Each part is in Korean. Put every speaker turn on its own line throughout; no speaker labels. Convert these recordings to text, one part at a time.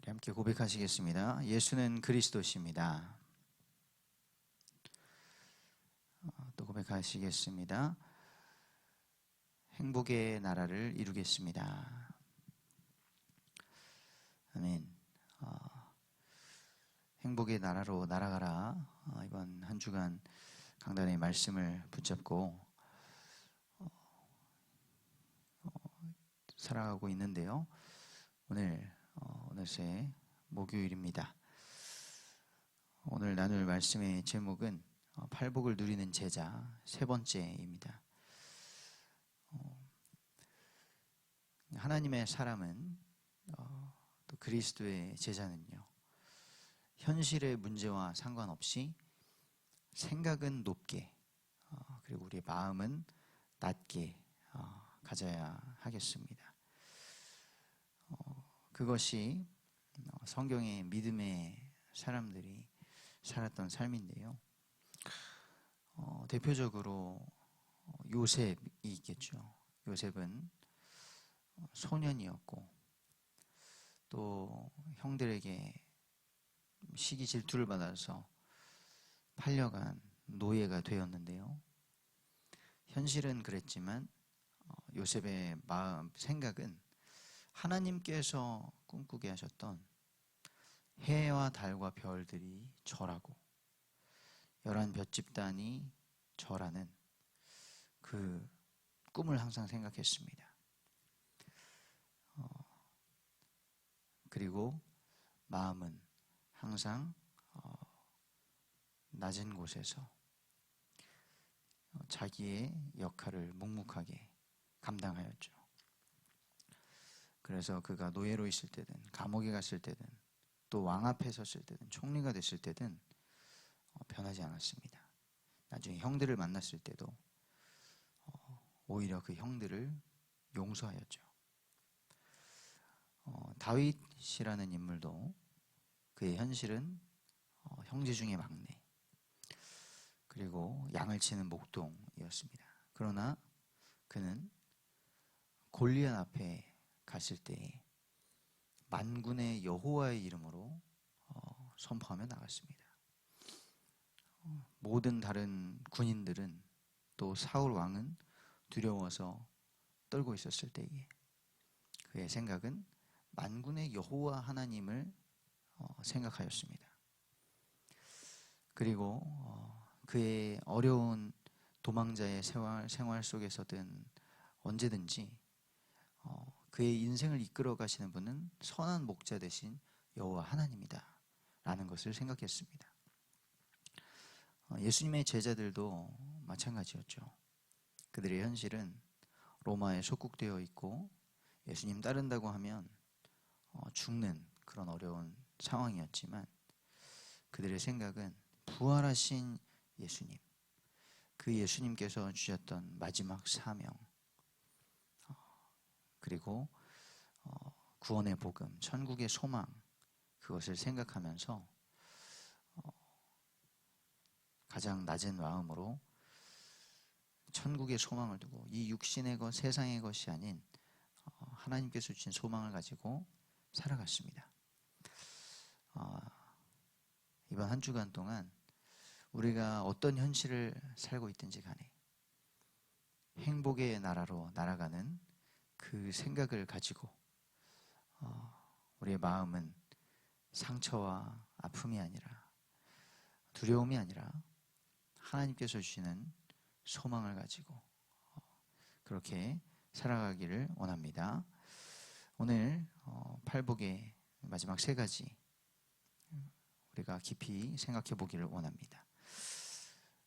함께 고백하시겠습니다. 예수는 그리스도십니다. 또 고백하시겠습니다. 행복의 나라를 이루겠습니다. 아멘. 행복의 나라로 날아가라. 이번 한 주간 강단의 말씀을 붙잡고 살아가고 있는데요. 어느새 목요일입니다. 오늘 나눌 말씀의 제목은 팔복을 누리는 제자 세 번째입니다. 하나님의 사람은 또 그리스도의 제자는요, 현실의 문제와 상관없이 생각은 높게 그리고 우리의 마음은 낮게 가져야 하겠습니다. 그것이 성경의 믿음의 사람들이 살았던 삶인데요. 대표적으로 요셉이 있겠죠. 요셉은 소년이었고 또 형들에게 시기 질투를 받아서 팔려간 노예가 되었는데요. 현실은 그랬지만 요셉의 마음, 생각은 하나님께서 꿈꾸게 하셨던 해와 달과 별들이 절하고 11볏 집단이 절하는 그 꿈을 항상 생각했습니다. 그리고 마음은 항상 낮은 곳에서 자기의 역할을 묵묵하게 감당하였죠. 그래서 그가 노예로 있을 때든 감옥에 갔을 때든 또 왕 앞에 섰을 때든 총리가 됐을 때든 변하지 않았습니다. 나중에 형들을 만났을 때도 오히려 그 형들을 용서하였죠. 다윗이라는 인물도 그의 현실은 형제 중에 막내 그리고 양을 치는 목동이었습니다. 그러나 그는 골리앗 앞에 갔을 때 만군의 여호와의 이름으로 선포하며 나갔습니다. 모든 다른 군인들은 또 사울 왕은 두려워서 떨고 있었을 때에 그의 생각은 만군의 여호와 하나님을 생각하였습니다. 그리고 그의 어려운 도망자의 생활 속에서든 언제든지 그의 인생을 이끌어 가시는 분은 선한 목자 되신 여호와 하나님이다 라는 것을 생각했습니다. 예수님의 제자들도 마찬가지였죠. 그들의 현실은 로마에 속국되어 있고 예수님 따른다고 하면 죽는 그런 어려운 상황이었지만 그들의 생각은 부활하신 예수님, 그 예수님께서 주셨던 마지막 사명 그리고 구원의 복음, 천국의 소망 그것을 생각하면서 가장 낮은 마음으로 천국의 소망을 두고 이 육신의 것, 세상의 것이 아닌 하나님께서 주신 소망을 가지고 살아갔습니다. 이번 한 주간 동안 우리가 어떤 현실을 살고 있든지 간에 행복의 나라로 날아가는 그 생각을 가지고 우리의 마음은 상처와 아픔이 아니라 두려움이 아니라 하나님께서 주시는 소망을 가지고 그렇게 살아가기를 원합니다. 오늘 팔복의 마지막 세 가지 우리가 깊이 생각해 보기를 원합니다.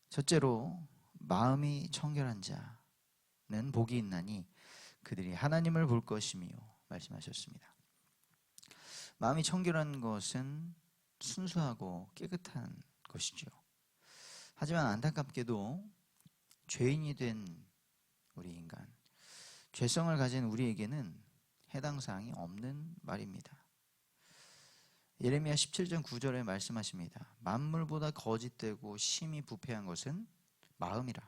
첫째로 마음이 청결한 자는 복이 있나니 그들이 하나님을 볼 것이며 말씀하셨습니다. 마음이 청결한 것은 순수하고 깨끗한 것이죠. 하지만 안타깝게도 죄인이 된 우리 인간, 죄성을 가진 우리에게는 해당 사항이 없는 말입니다. 예레미야 17장 9절에 말씀하십니다. 만물보다 거짓되고 심히 부패한 것은 마음이라.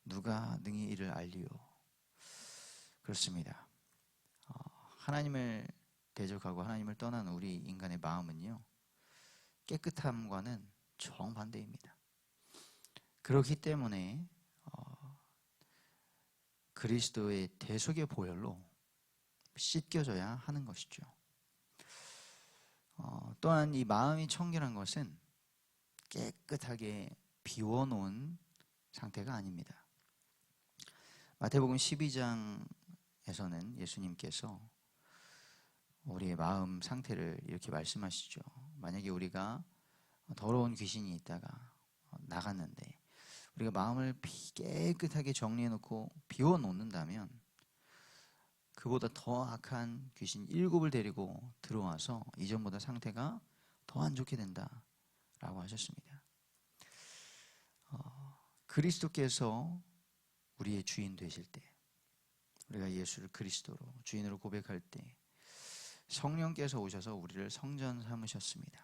누가 능히 이를 알리요. 그렇습니다. 하나님을 대적하고 하나님을 떠난 우리 인간의 마음은요, 깨끗함과는 정반대입니다. 그렇기 때문에 그리스도의 대속의 보혈로 씻겨져야 하는 것이죠. 또한 이 마음이 청결한 것은 깨끗하게 비워놓은 상태가 아닙니다. 마태복음 12장에서는 예수님께서 우리의 마음 상태를 이렇게 말씀하시죠. 만약에 우리가 더러운 귀신이 있다가 나갔는데 우리가 마음을 깨끗하게 정리해놓고 비워놓는다면 그보다 더 악한 귀신 7을 데리고 들어와서 이전보다 상태가 더 안 좋게 된다라고 하셨습니다. 그리스도께서 우리의 주인 되실 때, 우리가 예수를 그리스도로 주인으로 고백할 때 성령께서 오셔서 우리를 성전 삼으셨습니다.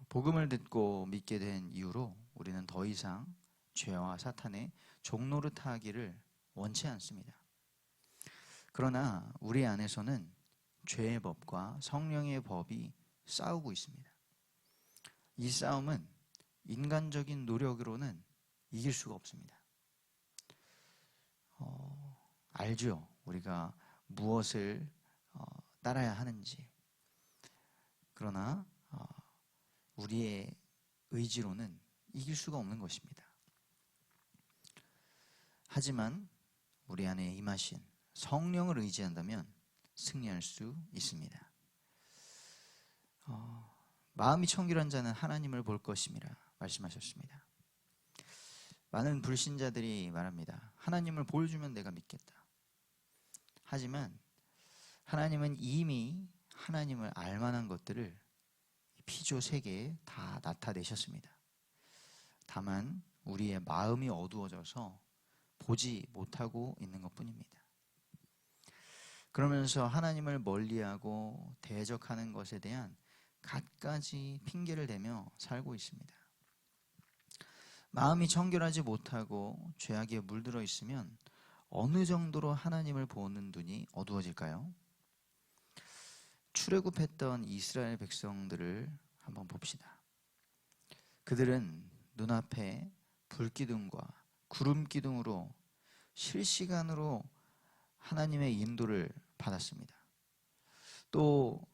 복음을 듣고 믿게 된 이후로 우리는 더 이상 죄와 사탄의 종노릇하기를 원치 않습니다. 그러나 우리 안에서는 죄의 법과 성령의 법이 싸우고 있습니다. 이 싸움은 인간적인 노력으로는 이길 수가 없습니다. 알죠? 우리가 무엇을 따라야 하는지. 그러나 우리의 의지로는 이길 수가 없는 것입니다. 하지만 우리 안에 임하신 성령을 의지한다면 승리할 수 있습니다. 마음이 청결한 자는 하나님을 볼 것임이라 말씀하셨습니다. 많은 불신자들이 말합니다. 하나님을 보여주면 내가 믿겠다. 하지만 하나님은 이미 하나님을 알 만한 것들을 피조 세계에 다 나타내셨습니다. 다만 우리의 마음이 어두워져서 보지 못하고 있는 것뿐입니다. 그러면서 하나님을 멀리하고 대적하는 것에 대한 갖가지 핑계를 대며 살고 있습니다. 마음이 청결하지 못하고 죄악에 물들어 있으면 어느 정도로 하나님을 보는 눈이 어두워질까요? 출애굽했던 이스라엘 백성들을 한번 봅시다. 그들은 눈앞에 불기둥과 구름기둥으로 실시간으로 하나님의 인도를 받았습니다. 또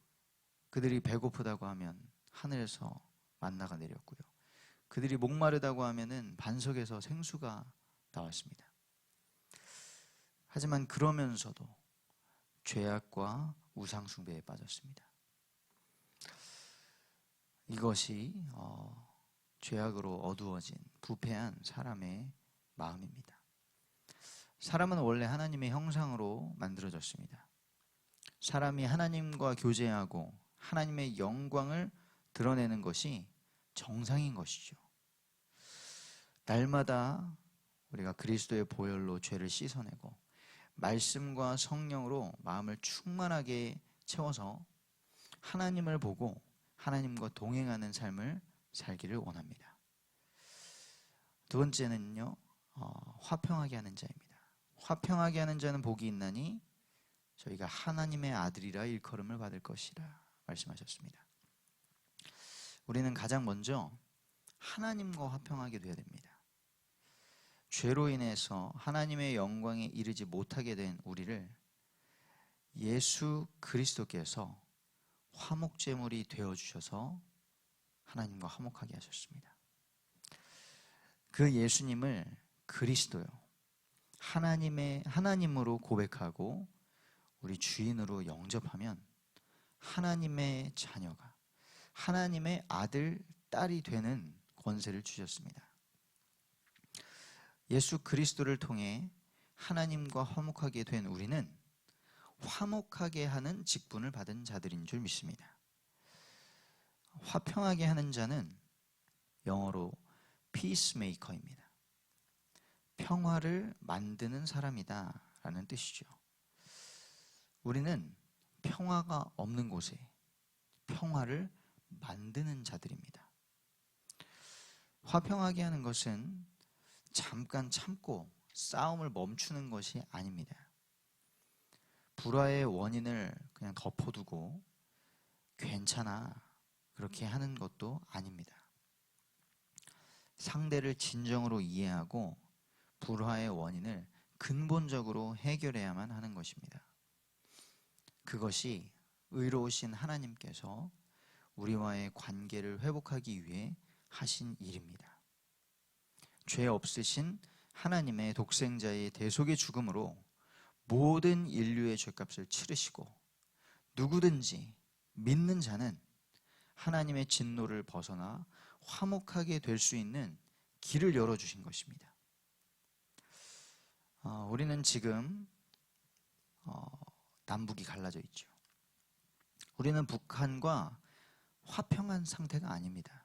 그들이 배고프다고 하면 하늘에서 만나가 내렸고요. 그들이 목마르다고 하면은 반석에서 생수가 나왔습니다. 하지만 그러면서도 죄악과 우상숭배에 빠졌습니다. 이것이 죄악으로 어두워진 부패한 사람의 마음입니다. 사람은 원래 하나님의 형상으로 만들어졌습니다. 사람이 하나님과 교제하고 하나님의 영광을 드러내는 것이 정상인 것이죠. 날마다 우리가 그리스도의 보혈로 죄를 씻어내고 말씀과 성령으로 마음을 충만하게 채워서 하나님을 보고 하나님과 동행하는 삶을 살기를 원합니다. 두 번째는요, 화평하게 하는 자입니다. 화평하게 하는 자는 복이 있나니 저희가 하나님의 아들이라 일컬음을 받을 것이라 말씀하셨습니다. 우리는 가장 먼저 하나님과 화평하게 되어야 됩니다. 죄로 인해서 하나님의 영광에 이르지 못하게 된 우리를 예수 그리스도께서 화목제물이 되어주셔서 하나님과 화목하게 하셨습니다. 그 예수님을 그리스도요, 하나님으로 고백하고 우리 주인으로 영접하면 하나님의 자녀가, 하나님의 아들, 딸이 되는 권세를 주셨습니다. 예수 그리스도를 통해 하나님과 화목하게 된 우리는 화목하게 하는 직분을 받은 자들인 줄 믿습니다. 화평하게 하는 자는 영어로 피스메이커입니다. 평화를 만드는 사람이다 라는 뜻이죠. 우리는 평화가 없는 곳에 평화를 만드는 자들입니다. 화평하게 하는 것은 잠깐 참고 싸움을 멈추는 것이 아닙니다. 불화의 원인을 그냥 덮어두고 괜찮아 그렇게 하는 것도 아닙니다. 상대를 진정으로 이해하고 불화의 원인을 근본적으로 해결해야만 하는 것입니다. 그것이 의로우신 하나님께서 우리와의 관계를 회복하기 위해 하신 일입니다. 죄 없으신 하나님의 독생자의 대속의 죽음으로 모든 인류의 죄값을 치르시고 누구든지 믿는 자는 하나님의 진노를 벗어나 화목하게 될 수 있는 길을 열어주신 것입니다. 우리는 지금 남북이 갈라져 있죠. 우리는 북한과 화평한 상태가 아닙니다.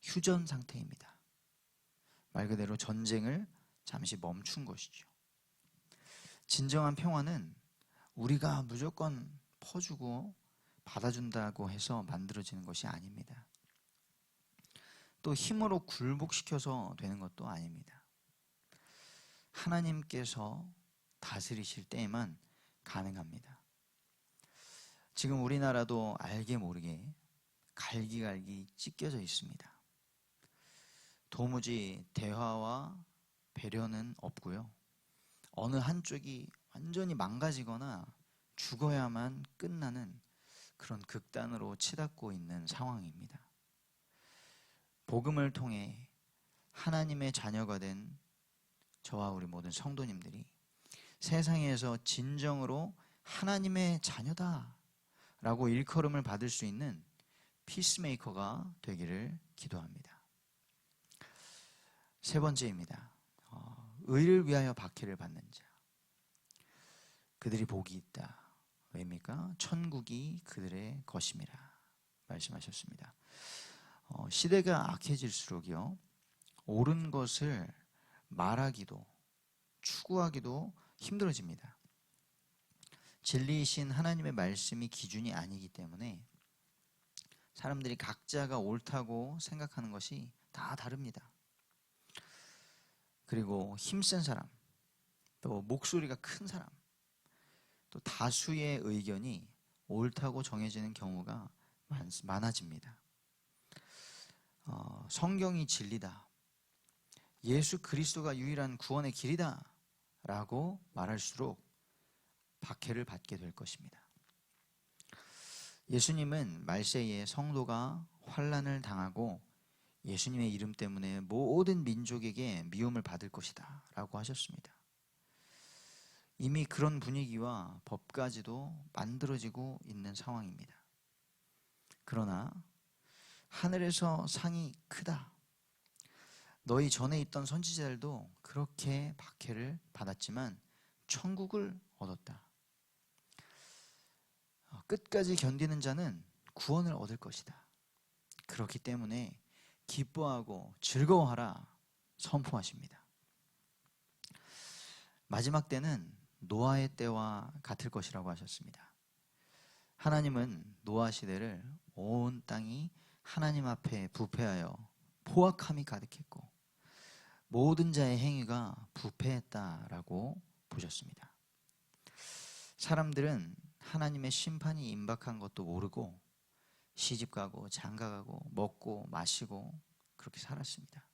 휴전 상태입니다. 말 그대로 전쟁을 잠시 멈춘 것이죠. 진정한 평화는 우리가 무조건 퍼주고 받아준다고 해서 만들어지는 것이 아닙니다. 또 힘으로 굴복시켜서 되는 것도 아닙니다. 하나님께서 다스리실 때에만 가능합니다. 지금 우리나라도 알게 모르게 갈기갈기 찢겨져 있습니다. 도무지 대화와 배려는 없고요. 어느 한쪽이 완전히 망가지거나 죽어야만 끝나는 그런 극단으로 치닫고 있는 상황입니다. 복음을 통해 하나님의 자녀가 된 저와 우리 모든 성도님들이 세상에서 진정으로 하나님의 자녀다 라고 일컬음을 받을 수 있는 피스메이커가 되기를 기도합니다. 세 번째입니다. 의를 위하여 박해를 받는 자, 그들이 복이 있다. 왜입니까? 천국이 그들의 것임이라 말씀하셨습니다. 시대가 악해질수록요, 옳은 것을 말하기도 추구하기도 힘들어집니다. 진리이신 하나님의 말씀이 기준이 아니기 때문에 사람들이 각자가 옳다고 생각하는 것이 다 다릅니다. 그리고 힘센 사람, 또 목소리가 큰 사람, 또 다수의 의견이 옳다고 정해지는 경우가 많아집니다. 성경이 진리다, 예수 그리스도가 유일한 구원의 길이다 라고 말할수록 박해를 받게 될 것입니다. 예수님은 말세에 성도가 환난을 당하고 예수님의 이름 때문에 모든 민족에게 미움을 받을 것이다 라고 하셨습니다. 이미 그런 분위기와 법까지도 만들어지고 있는 상황입니다. 그러나 하늘에서 상이 크다, 너희 전에 있던 선지자들도 그렇게 박해를 받았지만 천국을 얻었다. 끝까지 견디는 자는 구원을 얻을 것이다. 그렇기 때문에 기뻐하고 즐거워하라 선포하십니다. 마지막 때는 노아의 때와 같을 것이라고 하셨습니다. 하나님은 노아 시대를 온 땅이 하나님 앞에 부패하여 포악함이 가득했고 모든 자의 행위가 부패했다라고 보셨습니다. 사람들은 하나님의 심판이 임박한 것도 모르고 시집가고 장가가고 먹고 마시고 그렇게 살았습니다.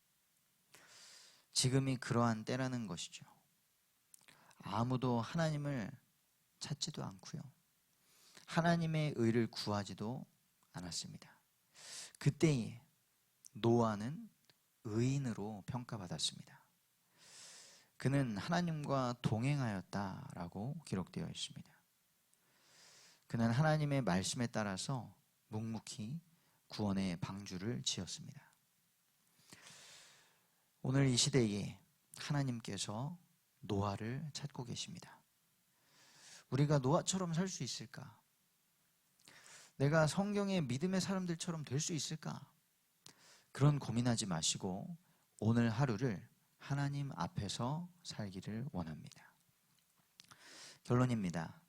지금이 그러한 때라는 것이죠. 아무도 하나님을 찾지도 않고요, 하나님의 의를 구하지도 않았습니다. 그때에 노아는 의인으로 평가받았습니다. 그는 하나님과 동행하였다라고 기록되어 있습니다. 그는 하나님의 말씀에 따라서 묵묵히 구원의 방주를 지었습니다. 오늘 이 시대에 하나님께서 노아를 찾고 계십니다. 우리가 노아처럼 살 수 있을까? 내가 성경의 믿음의 사람들처럼 될 수 있을까? 그런 고민하지 마시고 오늘 하루를 하나님 앞에서 살기를 원합니다. 결론입니다.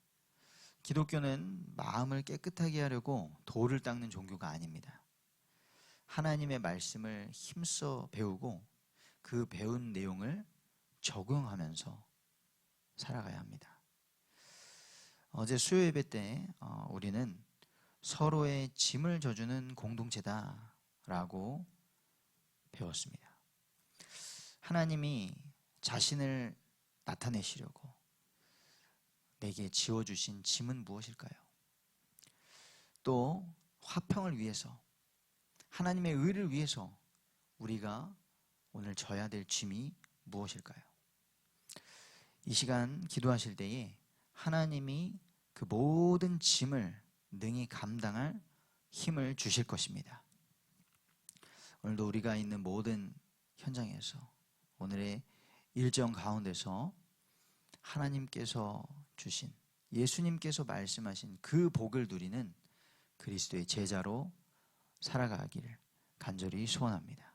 기독교는 마음을 깨끗하게 하려고 돌을 닦는 종교가 아닙니다. 하나님의 말씀을 힘써 배우고 그 배운 내용을 적용하면서 살아가야 합니다. 어제 수요 예배 때 우리는 서로의 짐을 져주는 공동체다라고 배웠습니다. 하나님이 자신을 나타내시려고 내게 지어주신 짐은 무엇일까요? 또 화평을 위해서, 하나님의 의를 위해서 우리가 오늘 져야 될 짐이 무엇일까요? 이 시간 기도하실 때에 하나님이 그 모든 짐을 능히 감당할 힘을 주실 것입니다. 오늘도 우리가 있는 모든 현장에서, 오늘의 일정 가운데서 하나님께서 주신, 예수님께서 말씀하신 그 복을 누리는 그리스도의 제자로 살아가기를 간절히 소원합니다.